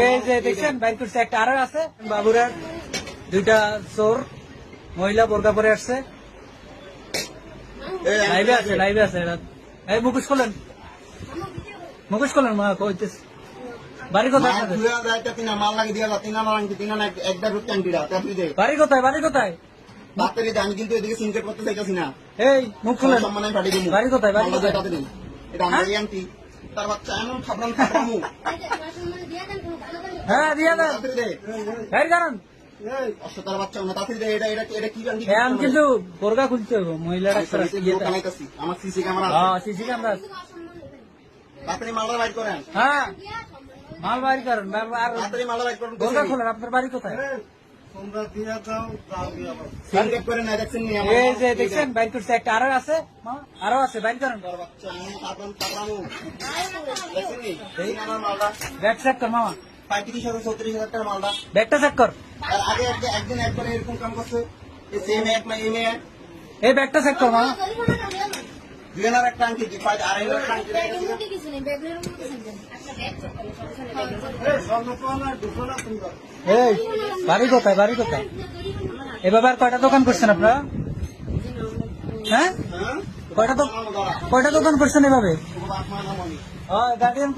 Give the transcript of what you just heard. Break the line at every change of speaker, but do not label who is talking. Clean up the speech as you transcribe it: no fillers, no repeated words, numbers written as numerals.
এই যে দেখছেন বাইর করছে একটা আরো আছে বাবুরার দুইটা চোর মহিলা বোরকা পরে আসছে লাইভে আছে এই মুখোশ করলেন মা কইতেছে বাড়ি কোথায় বাড়ি কোথায়
আমি কিন্তু এদিকে সিনকেট করতে চাইতেছি না।
এই মুখ খুলেন বাড়ি কোথায়
এটা আমার আন্টি তার বাচ্চা এমন খাবরান খাবরামু
হ্যাঁ দিয়া দেন এই কারণ
তার বাচ্চা না তাড়াতাড়ি দে এটা এটা এটা কি আন্টি
আমি কিন্তু বোরকা খুলতে হবে মহিলারা
আমার সিসি ক্যামেরা
সিসি ক্যামেরা
তাড়াতাড়ি মালটা বাইর করেন।
হ্যাঁ মাল বাড়ি করেন
তাড়াতাড়ি মালটা বাইর করেন।
বোরকা খোলেন আপনার বাড়ি কোথায়
সিনকেট করে না দেখছেন নি আমার
এই যে দেখছেন বাইর করছে একটা আরো আছে বাইর করেন
তার বাচ্চা এমন খাবরান খাবরামু দেখছেন নি এই আমার মালটা
ব্যাগ চেক কর মামা
35,000 36,000 টাকার মালটা
ব্যাগটা চেক কর
আর আগে একদিন একবার এরকম কাম করছে এই সেম এক না এম এ
এই ব্যাগটা চেক কর মামা
দুজনের একটা আংটি কি পাঁচ আড়াই লাখ আংটি
এই বাড়ি কোথায় এভাবে আর কয়টা দোকান করছেন আপনারা হ্যাঁ কয়টা দোকান করছেন এভাবে গার্ডিয়ান